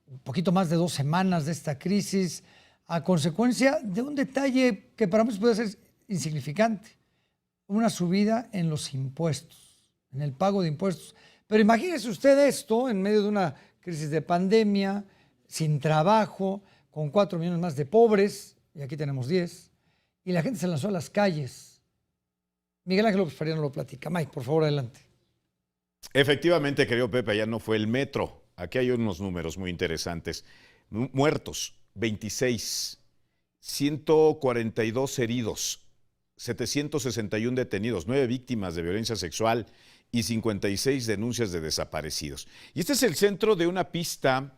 un poquito más de 2 semanas de esta crisis, a consecuencia de un detalle que para muchos puede ser insignificante, una subida en los impuestos, en el pago de impuestos. Pero imagínese usted esto en medio de una crisis de pandemia, sin trabajo, con 4 millones más de pobres, y aquí tenemos 10, y la gente se lanzó a las calles. Miguel Ángel López Faría nos lo platica. Mike, por favor, adelante. Efectivamente, querido Pepe, allá no fue el metro. Aquí hay unos números muy interesantes. Muertos, 26, 142 heridos, 761 detenidos, 9 víctimas de violencia sexual y 56 denuncias de desaparecidos. Y este es el centro de una pista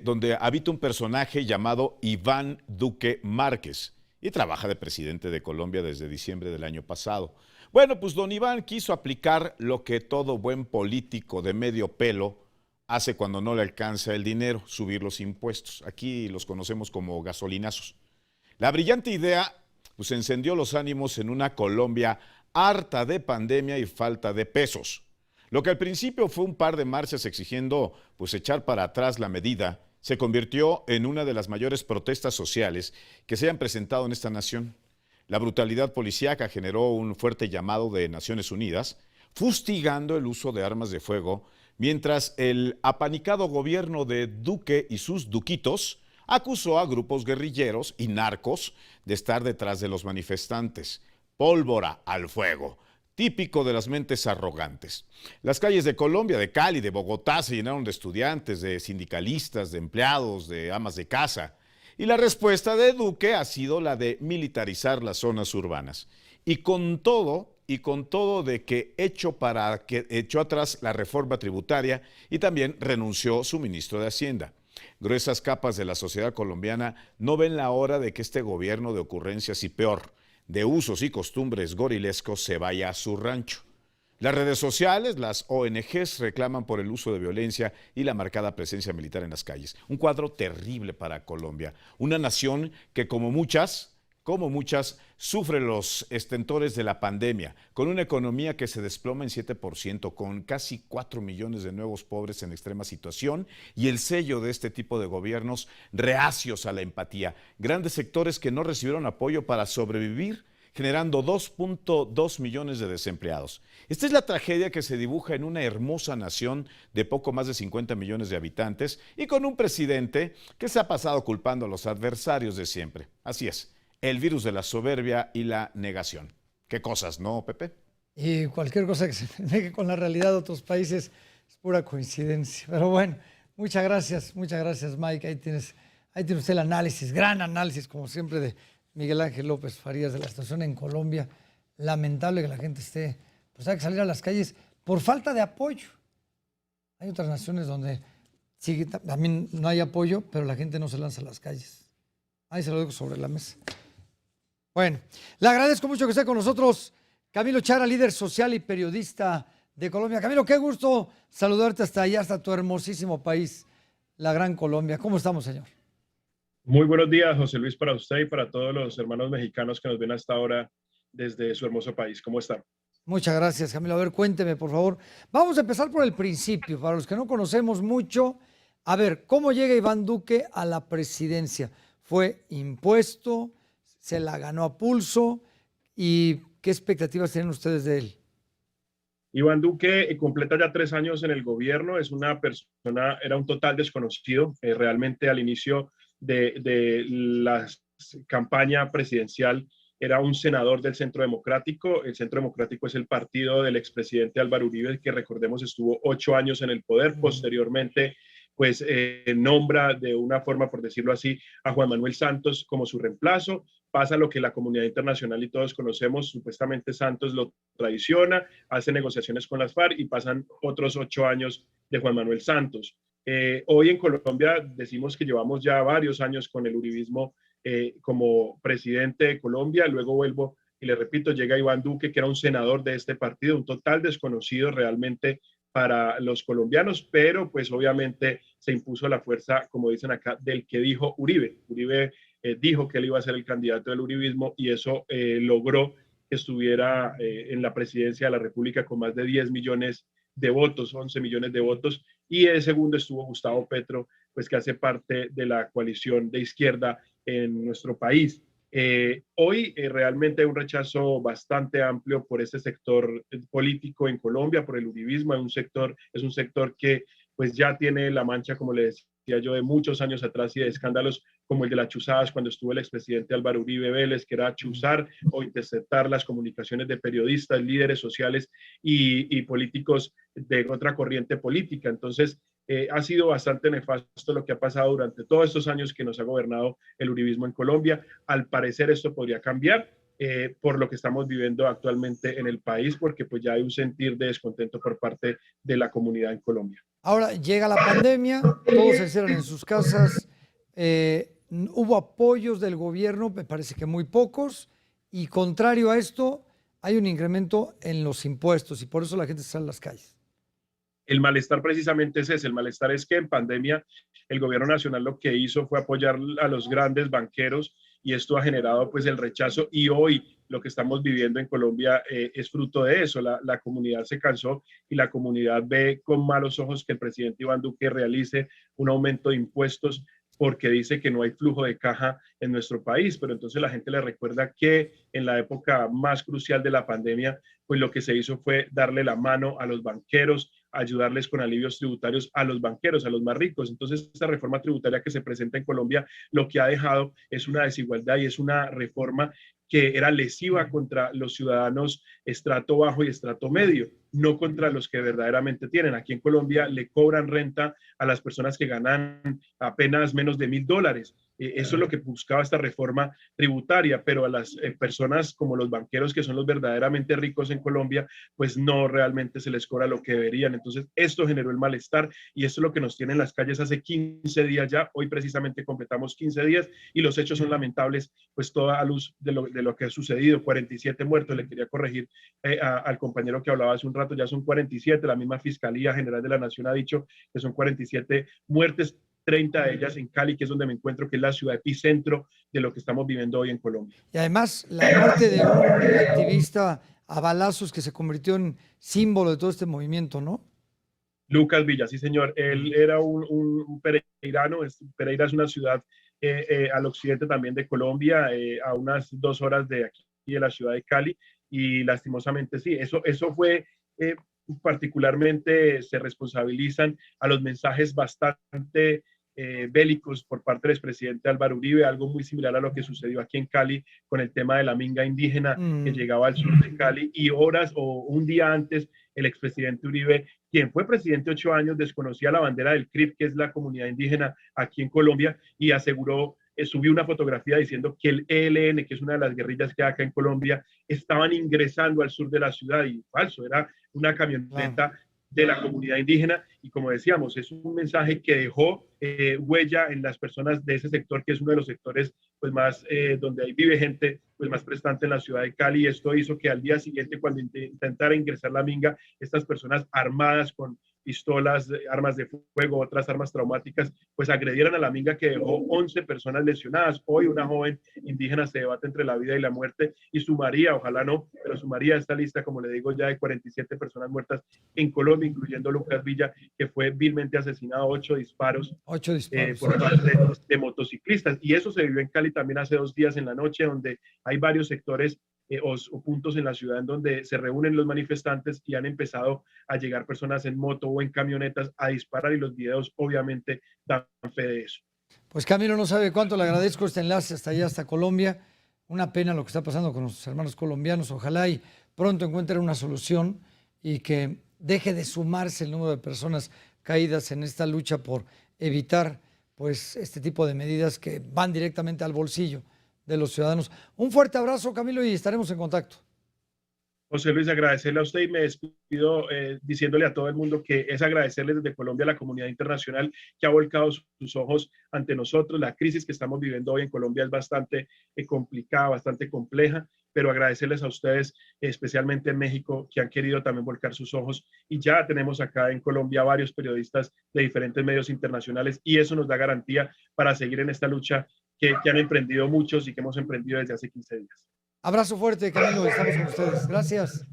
donde habita un personaje llamado Iván Duque Márquez y trabaja de presidente de Colombia desde diciembre del año pasado. Bueno, pues don Iván quiso aplicar lo que todo buen político de medio pelo hace cuando no le alcanza el dinero, subir los impuestos. Aquí los conocemos como gasolinazos. La brillante idea pues encendió los ánimos en una Colombia harta de pandemia y falta de pesos. Lo que al principio fue un par de marchas exigiendo pues echar para atrás la medida, se convirtió en una de las mayores protestas sociales que se hayan presentado en esta nación. La brutalidad policíaca generó un fuerte llamado de Naciones Unidas, fustigando el uso de armas de fuego, mientras el apanicado gobierno de Duque y sus duquitos acusó a grupos guerrilleros y narcos de estar detrás de los manifestantes. Pólvora al fuego, típico de las mentes arrogantes. Las calles de Colombia, de Cali, de Bogotá se llenaron de estudiantes, de sindicalistas, de empleados, de amas de casa. Y la respuesta de Duque ha sido la de militarizar las zonas urbanas. Y con todo de que echó atrás la reforma tributaria y también renunció su ministro de Hacienda. Gruesas capas de la sociedad colombiana no ven la hora de que este gobierno de ocurrencias y peor, de usos y costumbres gorilescos se vaya a su rancho. Las redes sociales, las ONGs reclaman por el uso de violencia y la marcada presencia militar en las calles. Un cuadro terrible para Colombia, una nación que como muchas, sufre los estentores de la pandemia, con una economía que se desploma en 7%, con casi 4 millones de nuevos pobres en extrema situación y el sello de este tipo de gobiernos reacios a la empatía. Grandes sectores que no recibieron apoyo para sobrevivir, generando 2.2 millones de desempleados. Esta es la tragedia que se dibuja en una hermosa nación de poco más de 50 millones de habitantes y con un presidente que se ha pasado culpando a los adversarios de siempre. Así es. El virus de la soberbia y la negación. ¿Qué cosas, no, Pepe? Y cualquier cosa que se negue con la realidad de otros países es pura coincidencia. Pero bueno, muchas gracias, Mike. Ahí tiene usted el análisis, gran análisis, como siempre, de Miguel Ángel López Farías de la situación en Colombia. Lamentable que la gente pues hay que salir a las calles por falta de apoyo. Hay otras naciones donde sí, también no hay apoyo, pero la gente no se lanza a las calles. Ahí se lo dejo sobre la mesa. Bueno, le agradezco mucho que esté con nosotros Camilo Chara, líder social y periodista de Colombia. Camilo, qué gusto saludarte hasta allá, hasta tu hermosísimo país, la Gran Colombia. ¿Cómo estamos, señor? Muy buenos días, José Luis, para usted y para todos los hermanos mexicanos que nos ven hasta ahora desde su hermoso país. ¿Cómo están? Muchas gracias, Camilo. A ver, cuénteme, por favor. Vamos a empezar por el principio, para los que no conocemos mucho. A ver, ¿cómo llega Iván Duque a la presidencia? ¿Fue impuesto? ¿Se la ganó a pulso? ¿Y qué expectativas tienen ustedes de él? Iván Duque completa ya 3 años en el gobierno, es una persona, era un total desconocido, realmente al inicio de la campaña presidencial era un senador del Centro Democrático. El Centro Democrático es el partido del expresidente Álvaro Uribe, que recordemos estuvo 8 años en el poder. Posteriormente, pues nombra de una forma, por decirlo así, a Juan Manuel Santos como su reemplazo. Pasa lo que la comunidad internacional y todos conocemos, supuestamente Santos lo traiciona, hace negociaciones con las FARC y pasan otros 8 años de Juan Manuel Santos. Hoy en Colombia decimos que llevamos ya varios años con el uribismo como presidente de Colombia. Luego vuelvo y le repito, llega Iván Duque, que era un senador de este partido, un total desconocido realmente para los colombianos, pero pues obviamente se impuso la fuerza, como dicen acá, del que dijo Uribe. Uribe dijo que él iba a ser el candidato del uribismo y eso logró que estuviera en la presidencia de la República con más de 10 millones de votos, 11 millones de votos, y el segundo estuvo Gustavo Petro, pues que hace parte de la coalición de izquierda en nuestro país. Hoy realmente hay un rechazo bastante amplio por este sector político en Colombia, por el uribismo. Es un sector que pues ya tiene la mancha, como le decía yo, de muchos años atrás y de escándalos como el de las chuzadas cuando estuvo el expresidente Álvaro Uribe Vélez, que era chuzar o interceptar las comunicaciones de periodistas, líderes sociales y políticos de otra corriente política. Entonces, ha sido bastante nefasto lo que ha pasado durante todos estos años que nos ha gobernado el uribismo en Colombia. Al parecer esto podría cambiar por lo que estamos viviendo actualmente en el país, porque pues ya hay un sentir de descontento por parte de la comunidad en Colombia. Ahora llega la pandemia, todos se encierran en sus casas, hubo apoyos del gobierno, me parece que muy pocos, y contrario a esto, hay un incremento en los impuestos y por eso la gente está en las calles. El malestar precisamente es ese, el malestar es que en pandemia el gobierno nacional lo que hizo fue apoyar a los grandes banqueros y esto ha generado pues el rechazo y hoy lo que estamos viviendo en Colombia es fruto de eso. La comunidad se cansó y la comunidad ve con malos ojos que el presidente Iván Duque realice un aumento de impuestos porque dice que no hay flujo de caja en nuestro país, pero entonces la gente le recuerda que en la época más crucial de la pandemia, pues lo que se hizo fue darle la mano a los banqueros, ayudarles con alivios tributarios a los banqueros, a los más ricos. Entonces, esta reforma tributaria que se presenta en Colombia, lo que ha dejado es una desigualdad y es una reforma que era lesiva contra los ciudadanos estrato bajo y estrato medio, no contra los que verdaderamente tienen. Aquí en Colombia le cobran renta a las personas que ganan apenas menos de $1,000. Eso es lo que buscaba esta reforma tributaria, pero a las personas como los banqueros, que son los verdaderamente ricos en Colombia, pues no realmente se les cobra lo que deberían. Entonces, esto generó el malestar y esto es lo que nos tiene en las calles hace 15 días ya. Hoy precisamente completamos 15 días y los hechos son lamentables, pues toda a luz de lo que ha sucedido. 47 muertos, le quería corregir al compañero que hablaba hace un rato, ya son 47. La misma Fiscalía General de la Nación ha dicho que son 47 muertes, 30 de ellas en Cali, que es donde me encuentro, que es la ciudad epicentro de lo que estamos viviendo hoy en Colombia. Y además, la muerte de un activista a balazos que se convirtió en símbolo de todo este movimiento, ¿no? Lucas Villa, sí señor. Él era un pereirano. Pereira es una ciudad al occidente también de Colombia, a unas 2 horas de aquí, de la ciudad de Cali, y lastimosamente sí, eso fue... particularmente se responsabilizan a los mensajes bastante bélicos por parte del expresidente Álvaro Uribe, algo muy similar a lo que sucedió aquí en Cali con el tema de la minga indígena que llegaba al sur de Cali, y horas o un día antes el expresidente Uribe, quien fue presidente 8 años, desconocía la bandera del CRIP, que es la comunidad indígena aquí en Colombia, y aseguró, subió una fotografía diciendo que el ELN, que es una de las guerrillas que hay acá en Colombia, estaban ingresando al sur de la ciudad, y falso, era una camioneta de la comunidad indígena y como decíamos, es un mensaje que dejó huella en las personas de ese sector, que es uno de los sectores pues más donde ahí vive gente pues más prestante en la ciudad de Cali. Esto hizo que al día siguiente, cuando intentara ingresar la minga, estas personas armadas con pistolas, armas de fuego, otras armas traumáticas, pues agredieran a la minga, que dejó 11 personas lesionadas. Hoy una joven indígena se debate entre la vida y la muerte y sumaría, ojalá no, pero sumaría esta lista, como le digo, ya de 47 personas muertas en Colombia, incluyendo Lucas Villa, que fue vilmente asesinado, 8 disparos, por parte de motociclistas. Y eso se vivió en Cali también hace 2 días en la noche, donde hay varios sectores o puntos en la ciudad en donde se reúnen los manifestantes y han empezado a llegar personas en moto o en camionetas a disparar, y los videos obviamente dan fe de eso. Pues Camilo, no sabe cuánto le agradezco este enlace hasta allá, hasta Colombia. Una pena lo que está pasando con nuestros hermanos colombianos. Ojalá y pronto encuentren una solución y que deje de sumarse el número de personas caídas en esta lucha por evitar pues este tipo de medidas que van directamente al bolsillo de los ciudadanos. Un fuerte abrazo, Camilo, y estaremos en contacto. José Luis, agradecerle a usted y me despido diciéndole a todo el mundo que es agradecerle desde Colombia a la comunidad internacional que ha volcado sus ojos ante nosotros. La crisis que estamos viviendo hoy en Colombia es bastante complicada, bastante compleja, pero agradecerles a ustedes, especialmente en México, que han querido también volcar sus ojos. Y ya tenemos acá en Colombia varios periodistas de diferentes medios internacionales y eso nos da garantía para seguir en esta lucha que han emprendido muchos y que hemos emprendido desde hace 15 días. Abrazo fuerte, Camilo, estamos con ustedes. Gracias.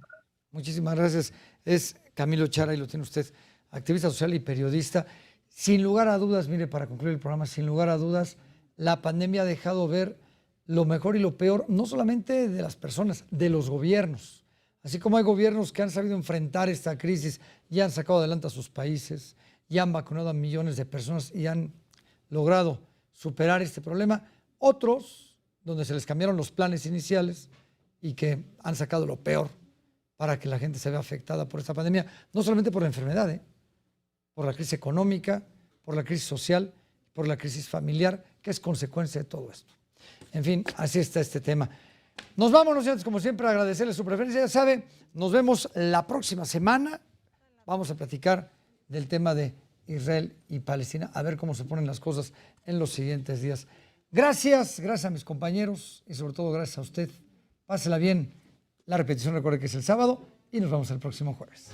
Muchísimas gracias. Es Camilo Chara y lo tiene usted, activista social y periodista. Sin lugar a dudas, mire, para concluir el programa, sin lugar a dudas, la pandemia ha dejado ver lo mejor y lo peor, no solamente de las personas, de los gobiernos. Así como hay gobiernos que han sabido enfrentar esta crisis y han sacado adelante a sus países, y han vacunado a millones de personas y han logrado superar este problema, otros donde se les cambiaron los planes iniciales y que han sacado lo peor para que la gente se vea afectada por esta pandemia, no solamente por la enfermedad, por la crisis económica, por la crisis social, por la crisis familiar, que es consecuencia de todo esto. En fin, así está este tema. Nos vamos, señores, como siempre, a agradecerles su preferencia. Ya sabe, nos vemos la próxima semana. Vamos a platicar del tema de Israel y Palestina, a ver cómo se ponen las cosas en los siguientes días. Gracias a mis compañeros y sobre todo gracias a usted. Pásela bien. La repetición recuerde que es el sábado y nos vemos el próximo jueves.